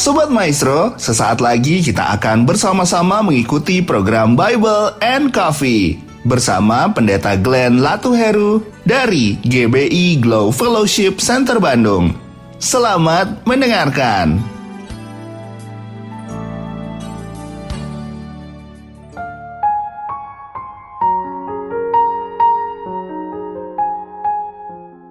Sobat Maestro, sesaat lagi kita akan bersama-sama mengikuti program Bible and Coffee bersama Pendeta Glenn Latuheru dari GBI Glow Fellowship Center Bandung. Selamat mendengarkan.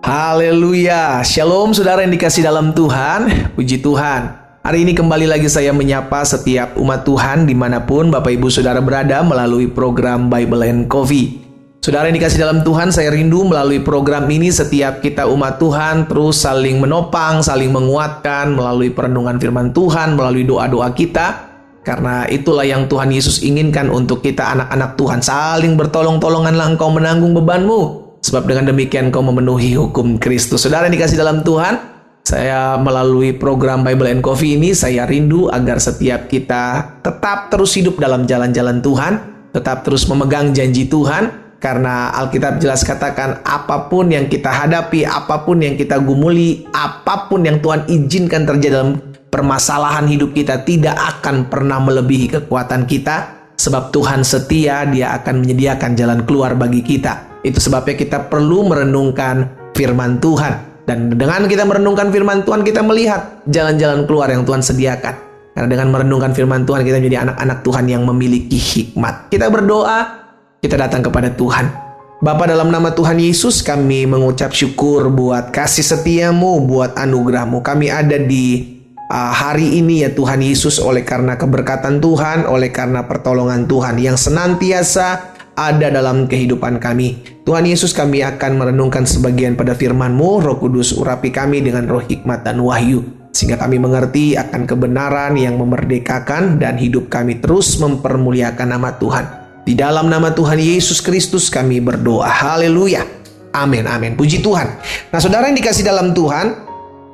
Haleluya, shalom saudara yang dikasih dalam Tuhan, puji Tuhan. Hari ini kembali lagi saya menyapa setiap umat Tuhan dimanapun Bapak Ibu Saudara berada melalui program Bible and Coffee. Saudara yang dikasih dalam Tuhan, saya rindu melalui program ini setiap kita umat Tuhan terus saling menopang, saling menguatkan melalui perenungan firman Tuhan, melalui doa-doa kita. Karena itulah yang Tuhan Yesus inginkan untuk kita anak-anak Tuhan, saling bertolong-tolonganlah engkau menanggung bebanmu. Sebab dengan demikian kau memenuhi hukum Kristus. Saudara yang dikasih dalam Tuhan, saya melalui program Bible and Coffee ini, saya rindu agar setiap kita tetap terus hidup dalam jalan-jalan Tuhan, tetap terus memegang janji Tuhan, karena Alkitab jelas katakan apapun yang kita hadapi, apapun yang kita gumuli, apapun yang Tuhan izinkan terjadi dalam permasalahan hidup kita, tidak akan pernah melebihi kekuatan kita. Sebab Tuhan setia, Dia akan menyediakan jalan keluar bagi kita. Itu sebabnya kita perlu merenungkan firman Tuhan. Dan dengan kita merenungkan firman Tuhan, kita melihat jalan-jalan keluar yang Tuhan sediakan. Karena dengan merenungkan firman Tuhan, kita menjadi anak-anak Tuhan yang memiliki hikmat. Kita berdoa, kita datang kepada Tuhan. Bapa, dalam nama Tuhan Yesus, kami mengucap syukur buat kasih setiamu, buat anugerahmu. Kami ada di hari ini ya Tuhan Yesus, oleh karena keberkatan Tuhan, oleh karena pertolongan Tuhan yang senantiasa ada dalam kehidupan kami. Tuhan Yesus, kami akan merenungkan sebagian pada firman-Mu. Roh Kudus urapi kami dengan roh hikmat dan wahyu, sehingga kami mengerti akan kebenaran yang memerdekakan dan hidup kami terus mempermuliakan nama Tuhan. Di dalam nama Tuhan Yesus Kristus kami berdoa. Haleluya. Amin, amin. Puji Tuhan. Nah, saudara yang dikasih dalam Tuhan,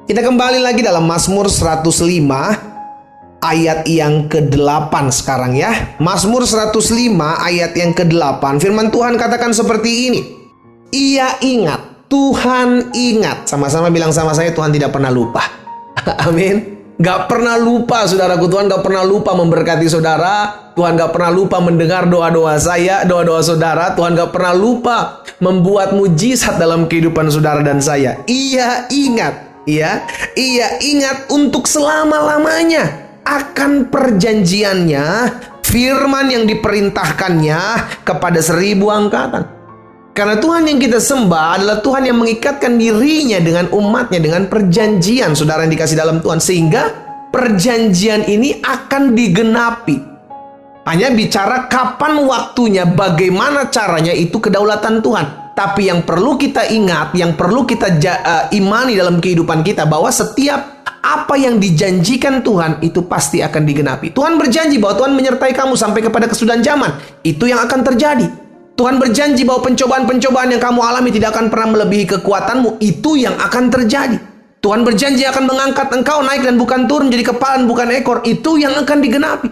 kita kembali lagi dalam Mazmur 105 ayat yang ke-8 sekarang ya. Mazmur 105 ayat yang ke-8. Firman Tuhan katakan seperti ini. Ia ingat, Tuhan ingat. Sama-sama bilang sama saya, Tuhan tidak pernah lupa. Amin. Gak pernah lupa saudaraku. Tuhan gak pernah lupa memberkati saudara. Tuhan gak pernah lupa mendengar doa-doa saya, doa-doa saudara. Tuhan gak pernah lupa membuat mujizat dalam kehidupan saudara dan saya. Ia ingat, ya. Ia ingat untuk selama-lamanya akan perjanjiannya, firman yang diperintahkannya kepada 1000 angkatan. Karena Tuhan yang kita sembah adalah Tuhan yang mengikatkan dirinya dengan umatnya dengan perjanjian, saudara yang dikasih dalam Tuhan. Sehingga perjanjian ini akan digenapi. Hanya bicara kapan waktunya, bagaimana caranya, itu kedaulatan Tuhan. Tapi yang perlu kita ingat, yang perlu kita imani dalam kehidupan kita, bahwa setiap apa yang dijanjikan Tuhan itu pasti akan digenapi. Tuhan berjanji bahwa Tuhan menyertai kamu sampai kepada kesudahan zaman. Itu yang akan terjadi. Tuhan berjanji bahwa pencobaan-pencobaan yang kamu alami tidak akan pernah melebihi kekuatanmu. Itu yang akan terjadi. Tuhan berjanji akan mengangkat engkau naik dan bukan turun, menjadi kepala bukan ekor. Itu yang akan digenapi.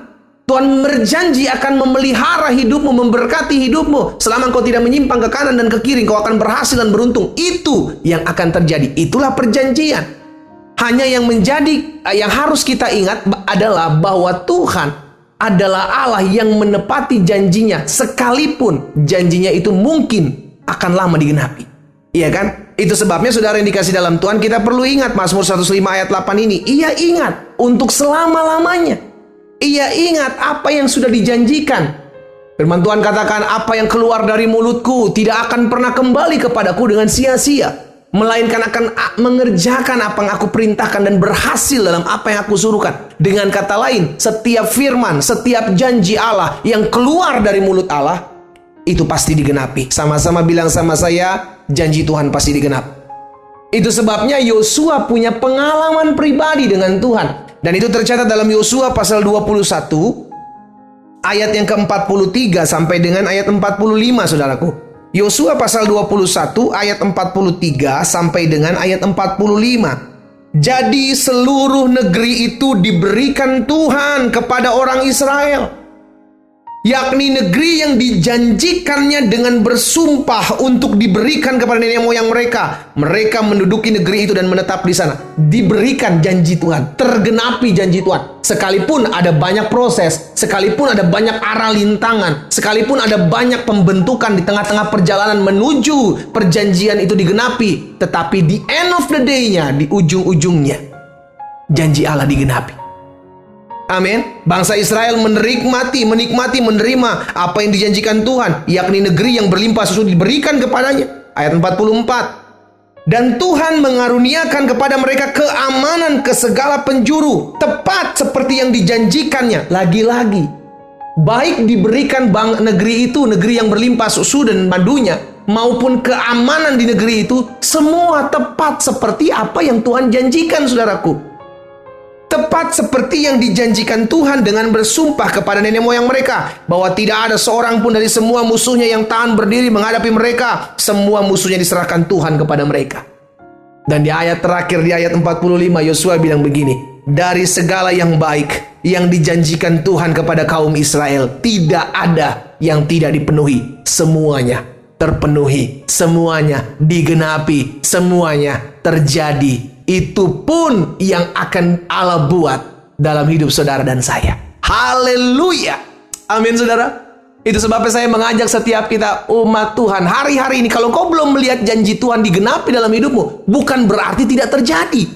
Tuhan berjanji akan memelihara hidupmu, memberkati hidupmu. Selama engkau tidak menyimpang ke kanan dan ke kiri, engkau akan berhasil dan beruntung. Itu yang akan terjadi. Itulah perjanjian. Hanya yang harus kita ingat adalah bahwa Tuhan adalah Allah yang menepati janjinya, sekalipun janjinya itu mungkin akan lama digenapi. Iya kan? Itu sebabnya saudara yang dikasih dalam Tuhan, kita perlu ingat Mazmur 105 ayat 8 ini. Ia ingat untuk selama-lamanya. Ia ingat apa yang sudah dijanjikan. Firman Tuhan katakan, apa yang keluar dari mulutku tidak akan pernah kembali kepadaku dengan sia-sia, melainkan akan mengerjakan apa yang aku perintahkan dan berhasil dalam apa yang aku suruhkan. Dengan kata lain, setiap firman, setiap janji Allah yang keluar dari mulut Allah, itu pasti digenapi. Sama-sama bilang sama saya, janji Tuhan pasti digenapi. Itu sebabnya Yosua punya pengalaman pribadi dengan Tuhan. Dan itu tercatat dalam Yosua pasal 21, ayat yang ke-43 sampai dengan ayat 45, saudaraku. Yosua pasal 21 ayat 43 sampai dengan ayat 45. Jadi seluruh negeri itu diberikan Tuhan kepada orang Israel. yakni negeri yang dijanjikannya dengan bersumpah untuk diberikan kepada nenek moyang mereka. Mereka menduduki negeri itu dan menetap di sana. Diberikan janji Tuhan, tergenapi janji Tuhan. Sekalipun ada banyak proses, sekalipun ada banyak arah lintangan, sekalipun ada banyak pembentukan di tengah-tengah perjalanan menuju perjanjian itu digenapi, tetapi di end of the day-nya, di ujung-ujungnya, janji Allah digenapi. Amin. Bangsa Israel menikmati, menerima apa yang dijanjikan Tuhan, yakni negeri yang berlimpah susu diberikan kepadanya. Ayat 44. Dan Tuhan mengaruniakan kepada mereka keamanan ke segala penjuru, tepat seperti yang dijanjikannya. Lagi-lagi, baik diberikan negeri itu, negeri yang berlimpah susu dan madunya, maupun keamanan di negeri itu, semua tepat seperti apa yang Tuhan janjikan, saudaraku. Tepat seperti yang dijanjikan Tuhan dengan bersumpah kepada nenek moyang mereka, bahwa tidak ada seorang pun dari semua musuhnya yang tahan berdiri menghadapi mereka. Semua musuhnya diserahkan Tuhan kepada mereka. Dan di ayat terakhir, di ayat 45, Yosua bilang begini, dari segala yang baik yang dijanjikan Tuhan kepada kaum Israel, tidak ada yang tidak dipenuhi. Semuanya terpenuhi, semuanya digenapi, semuanya terjadi. Itu pun yang akan Allah buat dalam hidup saudara dan saya. Haleluya. Amin, saudara. Itu sebabnya saya mengajak setiap kita umat Tuhan, hari-hari ini kalau kau belum melihat janji Tuhan digenapi dalam hidupmu, bukan berarti tidak terjadi.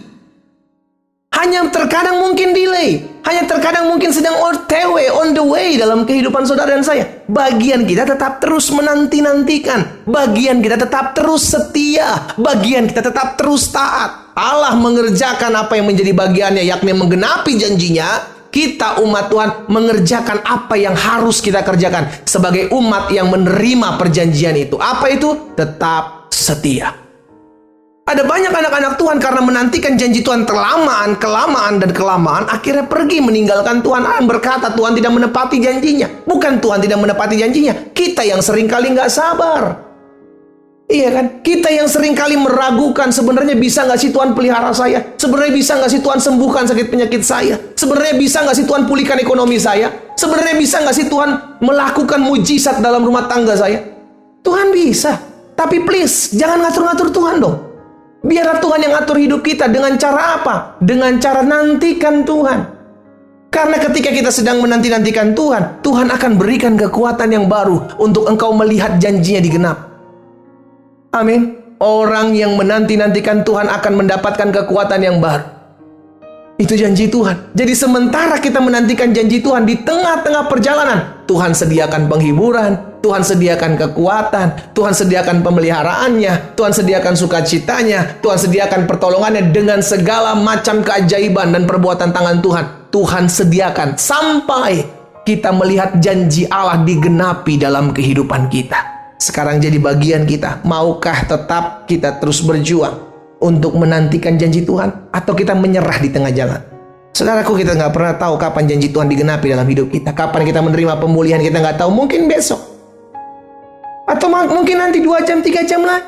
Hanya terkadang mungkin delay, hanya terkadang mungkin sedang on the way dalam kehidupan saudara dan saya. Bagian kita tetap terus menanti-nantikan, bagian kita tetap terus setia, bagian kita tetap terus taat. Allah mengerjakan apa yang menjadi bagiannya, yakni menggenapi janjinya. Kita umat Tuhan mengerjakan apa yang harus kita kerjakan sebagai umat yang menerima perjanjian itu. Apa itu? Tetap setia. Ada banyak anak-anak Tuhan karena menantikan janji Tuhan kelamaan, akhirnya pergi meninggalkan Tuhan. Berkata Tuhan tidak menepati janjinya. Bukan Tuhan tidak menepati janjinya, kita yang seringkali nggak sabar. Iya kan? Kita yang seringkali meragukan, sebenarnya bisa nggak sih Tuhan pelihara saya? Sebenarnya bisa nggak sih Tuhan sembuhkan sakit penyakit saya? Sebenarnya bisa nggak sih Tuhan pulihkan ekonomi saya? Sebenarnya bisa nggak sih Tuhan melakukan mujizat dalam rumah tangga saya? Tuhan bisa. Tapi please, jangan ngatur-ngatur Tuhan dong. Biarlah Tuhan yang ngatur hidup kita. Dengan cara apa? Dengan cara nantikan Tuhan. Karena ketika kita sedang menanti-nantikan Tuhan, Tuhan akan berikan kekuatan yang baru untuk engkau melihat janjinya digenapi. Amin. Orang yang menanti-nantikan Tuhan akan mendapatkan kekuatan yang baru. Itu janji Tuhan. Jadi sementara kita menantikan janji Tuhan, di tengah-tengah perjalanan, Tuhan sediakan penghiburan, Tuhan sediakan kekuatan, Tuhan sediakan pemeliharaannya, Tuhan sediakan sukacitanya, Tuhan sediakan pertolongannya dengan segala macam keajaiban dan perbuatan tangan Tuhan. Tuhan sediakan sampai kita melihat janji Allah digenapi dalam kehidupan kita. Sekarang jadi bagian kita. Maukah tetap kita terus berjuang untuk menantikan janji Tuhan, atau kita menyerah di tengah jalan? Saudaraku, kita nggak pernah tahu kapan janji Tuhan digenapi dalam hidup kita. Kapan kita menerima pemulihan, kita nggak tahu. Mungkin besok, atau mungkin nanti 2 jam, 3 jam lagi.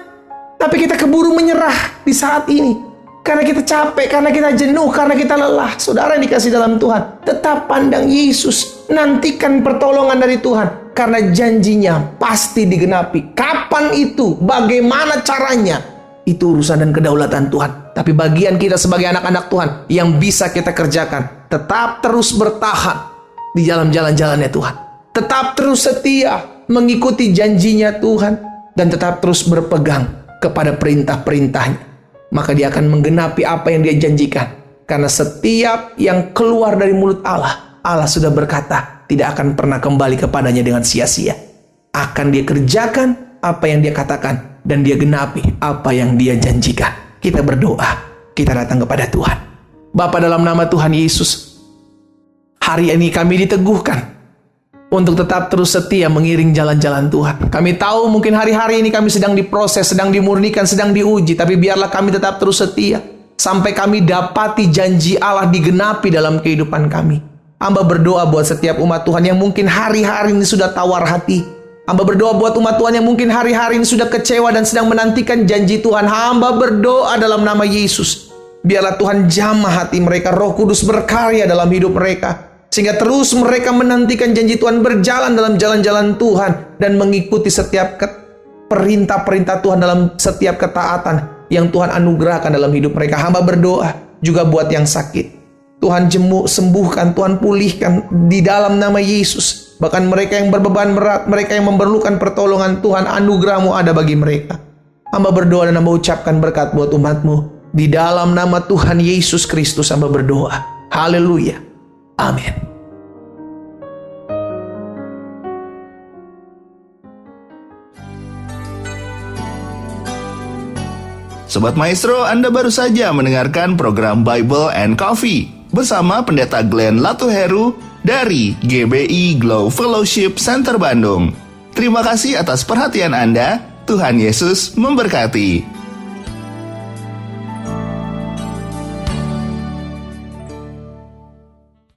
Tapi kita keburu menyerah di saat ini, karena kita capek, karena kita jenuh, karena kita lelah. Saudara yang dikasih dalam Tuhan, tetap pandang Yesus. Nantikan pertolongan dari Tuhan. Karena janjinya pasti digenapi. Kapan itu? Bagaimana caranya? Itu urusan dan kedaulatan Tuhan. Tapi bagian kita sebagai anak-anak Tuhan yang bisa kita kerjakan, tetap terus bertahan di jalan-jalan-jalannya Tuhan. Tetap terus setia mengikuti janjinya Tuhan. Dan tetap terus berpegang kepada perintah-perintahnya. Maka dia akan menggenapi apa yang dia janjikan. Karena setiap yang keluar dari mulut Allah, Allah sudah berkata, tidak akan pernah kembali kepadanya dengan sia-sia. Akan dia kerjakan apa yang dia katakan, dan dia genapi apa yang dia janjikan. Kita berdoa, kita datang kepada Tuhan. Bapa, dalam nama Tuhan Yesus, hari ini kami diteguhkan untuk tetap terus setia mengiring jalan-jalan Tuhan. Kami tahu mungkin hari-hari ini kami sedang diproses, sedang dimurnikan, sedang diuji, tapi biarlah kami tetap terus setia sampai kami dapati janji Allah digenapi dalam kehidupan kami. Hamba berdoa buat setiap umat Tuhan yang mungkin hari-hari ini sudah tawar hati. Hamba berdoa buat umat Tuhan yang mungkin hari-hari ini sudah kecewa dan sedang menantikan janji Tuhan. Hamba berdoa dalam nama Yesus, biarlah Tuhan jamah hati mereka, Roh Kudus berkarya dalam hidup mereka, Sehingga terus mereka menantikan janji Tuhan, berjalan dalam jalan-jalan Tuhan, dan mengikuti setiap perintah-perintah Tuhan dalam setiap ketaatan yang Tuhan anugerahkan dalam hidup mereka. Hamba berdoa juga buat yang sakit. Tuhan sembuhkan, Tuhan pulihkan di dalam nama Yesus. Bahkan mereka yang berbeban berat, mereka yang memerlukan pertolongan Tuhan, anugerah-Mu ada bagi mereka. Hamba berdoa dan hamba ucapkan berkat buat umat-Mu. Di dalam nama Tuhan Yesus Kristus hamba berdoa. Haleluya. Amin. Sobat Maestro, Anda baru saja mendengarkan program Bible and Coffee bersama Pendeta Glenn Latuheru dari GBI Glow Fellowship Center Bandung. Terima kasih atas perhatian Anda. Tuhan Yesus memberkati.